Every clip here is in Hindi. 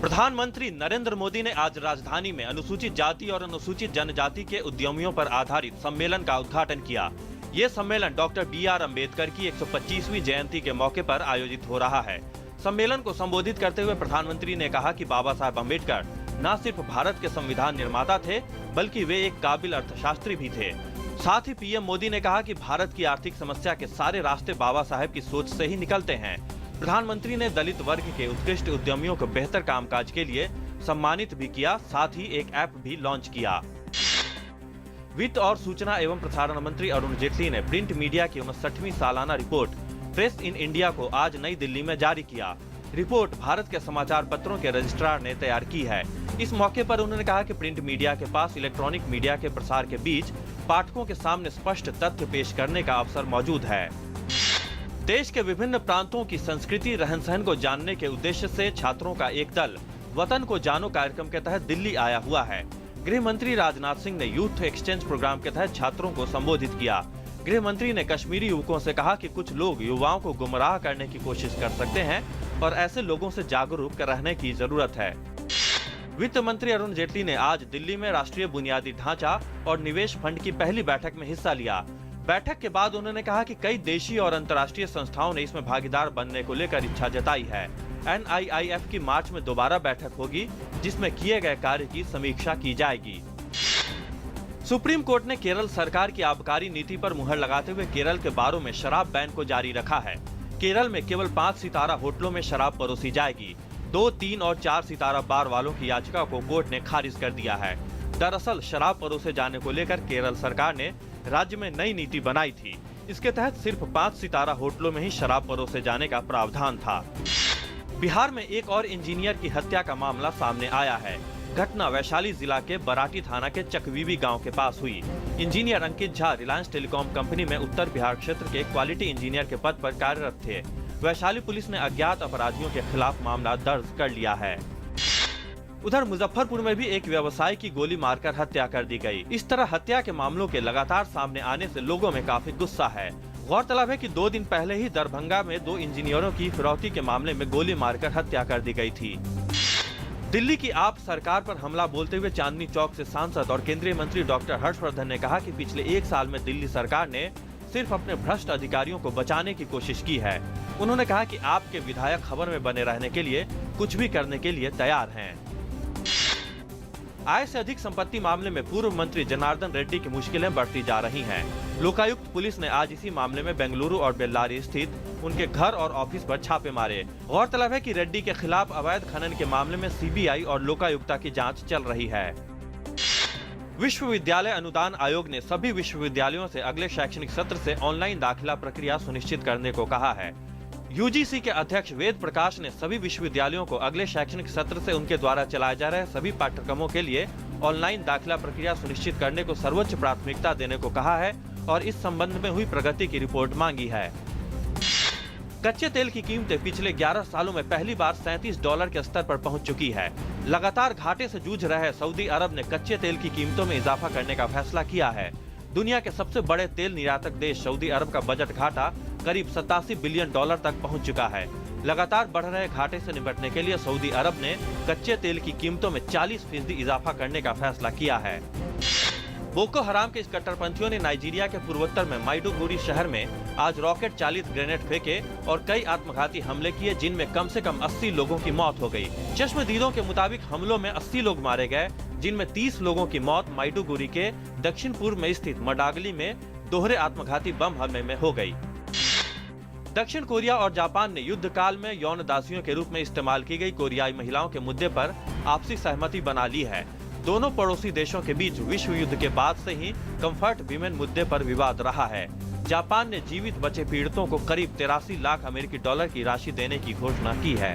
प्रधानमंत्री नरेंद्र मोदी ने आज राजधानी में अनुसूचित जाति और अनुसूचित जनजाति के उद्यमियों पर आधारित सम्मेलन का उद्घाटन किया। ये सम्मेलन डॉक्टर B.R. अम्बेडकर की 125वीं जयंती के मौके पर आयोजित हो रहा है। सम्मेलन को संबोधित करते हुए प्रधानमंत्री ने कहा कि बाबा साहेब अम्बेडकर न सिर्फ भारत के संविधान निर्माता थे, बल्कि वे एक काबिल अर्थशास्त्री भी थे। साथ ही पीएम मोदी ने कहा कि भारत की आर्थिक समस्या के सारे रास्ते बाबा साहेब की सोच से ही निकलते हैं। प्रधानमंत्री ने दलित वर्ग के उत्कृष्ट उद्यमियों को बेहतर कामकाज के लिए सम्मानित भी किया, साथ ही एक ऐप भी लॉन्च किया। वित्त और सूचना एवं प्रसारण मंत्री अरुण जेटली ने प्रिंट मीडिया की 59वीं सालाना रिपोर्ट प्रेस इन इंडिया को आज नई दिल्ली में जारी किया। रिपोर्ट भारत के समाचार पत्रों के रजिस्ट्रार ने तैयार की है। इस मौके पर उन्होंने कहा कि प्रिंट मीडिया के पास इलेक्ट्रॉनिक मीडिया के प्रसार के बीच पाठकों के सामने स्पष्ट तथ्य पेश करने का अवसर मौजूद है। देश के विभिन्न प्रांतों की संस्कृति रहन सहन को जानने के उद्देश्य से छात्रों का एक दल वतन को जानो कार्यक्रम के तहत दिल्ली आया हुआ है। गृह मंत्री राजनाथ सिंह ने यूथ एक्सचेंज प्रोग्राम के तहत छात्रों को संबोधित किया। गृह मंत्री ने कश्मीरी युवकों से कहा कि कुछ लोग युवाओं को गुमराह करने की कोशिश कर सकते हैं और ऐसे लोगों से जागरूक रहने की जरूरत है। वित्त मंत्री अरुण जेटली ने आज दिल्ली में राष्ट्रीय बुनियादी ढांचा और निवेश फंड की पहली बैठक में हिस्सा लिया। बैठक के बाद उन्होंने कहा कि कई देशी और अंतर्राष्ट्रीय संस्थाओं ने इसमें भागीदार बनने को लेकर इच्छा जताई है। NIIF की मार्च में दोबारा बैठक होगी, जिसमें किए गए कार्य की समीक्षा की जाएगी। सुप्रीम कोर्ट ने केरल सरकार की आबकारी नीति पर मुहर लगाते हुए केरल के बारों में शराब बैन को जारी रखा है। केरल में केवल 5 सितारा होटलों में शराब परोसी जाएगी। 2, 3 और 4 सितारा बार वालों की याचिका को कोर्ट ने खारिज कर दिया है। दरअसल शराब परोसे जाने को लेकर केरल सरकार ने राज्य में नई नीति बनाई थी। इसके तहत सिर्फ 5 सितारा होटलों में ही शराब परोसे जाने का प्रावधान था। बिहार में एक और इंजीनियर की हत्या का मामला सामने आया है। घटना वैशाली जिला के बराटी थाना के चकवीबी गांव के पास हुई। इंजीनियर अंकित झा रिलायंस टेलीकॉम कंपनी में उत्तर बिहार क्षेत्र के क्वालिटी इंजीनियर के पद पर कार्यरत थे। वैशाली पुलिस ने अज्ञात अपराधियों के खिलाफ मामला दर्ज कर लिया है। उधर मुजफ्फरपुर में भी एक व्यवसायी की गोली मारकर हत्या कर दी गई। इस तरह हत्या के मामलों के लगातार सामने आने से लोगों में काफी गुस्सा है। गौरतलब है कि 2 दिन पहले ही दरभंगा में 2 इंजीनियरों की फिरौती के मामले में गोली मारकर हत्या कर दी गई थी। दिल्ली की आप सरकार पर हमला बोलते हुए चांदनी चौक से सांसद और केंद्रीय मंत्री डॉक्टर हर्षवर्धन ने कहा कि पिछले 1 साल में दिल्ली सरकार ने सिर्फ अपने भ्रष्ट अधिकारियों को बचाने की कोशिश की है। उन्होंने कहा कि आपके विधायक खबर में बने रहने के लिए कुछ भी करने के लिए तैयार हैं। आय से अधिक संपत्ति मामले में पूर्व मंत्री जनार्दन रेड्डी की मुश्किलें बढ़ती जा रही हैं। लोकायुक्त पुलिस ने आज इसी मामले में बेंगलुरु और बेल्लारी स्थित उनके घर और ऑफिस पर छापे मारे। गौरतलब है कि रेड्डी के खिलाफ अवैध खनन के मामले में CBI और लोकायुक्ता की जांच चल रही है। विश्वविद्यालय अनुदान आयोग ने सभी विश्वविद्यालयों से अगले शैक्षणिक सत्र से ऑनलाइन दाखिला प्रक्रिया सुनिश्चित करने को कहा है। UGC के अध्यक्ष वेद प्रकाश ने सभी विश्वविद्यालयों को अगले शैक्षणिक सत्र से उनके द्वारा चलाए जा रहे सभी पाठ्यक्रमों के लिए ऑनलाइन दाखिला प्रक्रिया सुनिश्चित करने को सर्वोच्च प्राथमिकता देने को कहा है और इस संबंध में हुई प्रगति की रिपोर्ट मांगी है। कच्चे तेल की कीमतें पिछले 11 सालों में पहली बार $37 के स्तर पर पहुंच चुकी है। लगातार घाटे से जूझ रहे सऊदी अरब ने कच्चे तेल की कीमतों में इजाफा करने का फैसला किया है। दुनिया के सबसे बड़े तेल निर्यातक देश सऊदी अरब का बजट घाटा करीब $87 बिलियन तक पहुंच चुका है। लगातार बढ़ रहे घाटे से निपटने के लिए सऊदी अरब ने कच्चे तेल की कीमतों में 40% इजाफा करने का फैसला किया है। बोको हराम के इस कट्टरपंथियों ने नाइजीरिया के पूर्वोत्तर में माइडुगुरी शहर में आज रॉकेट चालित ग्रेनेड फेंके और कई आत्मघाती हमले किए, जिनमें कम से कम 80 लोगों की मौत हो गई। चश्मदीदों के मुताबिक हमलों में 80 लोग मारे गए, जिनमें 30 लोगों की मौत माइडुगुरी के दक्षिण पूर्व में स्थित मडागली में दोहरे आत्मघाती बम हमले में हो गई। दक्षिण कोरिया और जापान ने युद्ध काल में यौन दासियों के रूप में इस्तेमाल की गई कोरियाई महिलाओं के मुद्दे पर आपसी सहमति बना ली है। दोनों पड़ोसी देशों के बीच विश्व युद्ध के बाद से ही कंफर्ट वीमेन मुद्दे पर विवाद रहा है। जापान ने जीवित बचे पीड़ितों को करीब $83 लाख $, की राशि देने की घोषणा की है।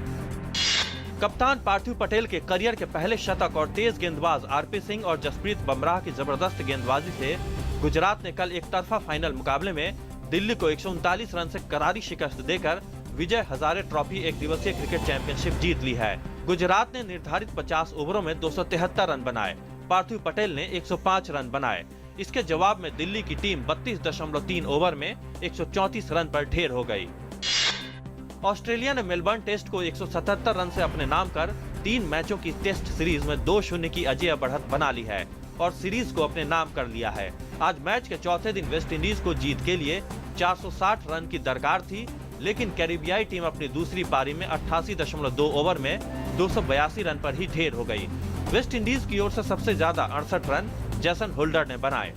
कप्तान पार्थिव पटेल के करियर के पहले शतक और तेज गेंदबाज RP सिंह और जसप्रीत बुमराह की जबरदस्त गेंदबाजी से गुजरात ने कल एक तरफा फाइनल मुकाबले में दिल्ली को 139 रन से करारी शिकस्त देकर विजय हजारे ट्रॉफी एक दिवसीय क्रिकेट चैंपियनशिप जीत ली है। गुजरात ने निर्धारित 50 ओवरों में 273 रन बनाए। पार्थिव पटेल ने 105 रन बनाए। इसके जवाब में दिल्ली की टीम 32.3 ओवर में 134 रन पर ढेर हो गई। ऑस्ट्रेलिया ने मेलबर्न टेस्ट को 177 रन से अपने नाम कर 3 मैचों की टेस्ट सीरीज में 2-0 की अजेय बढ़त बना ली है और सीरीज को अपने नाम कर लिया है। आज मैच के चौथे दिन वेस्टइंडीज को जीत के लिए 460 रन की दरकार थी, लेकिन कैरिबियाई टीम अपनी दूसरी पारी में 88.2 ओवर में 282 रन पर ही ढेर हो गई। वेस्टइंडीज की ओर से सबसे ज्यादा 68 रन जेसन होल्डर ने बनाए।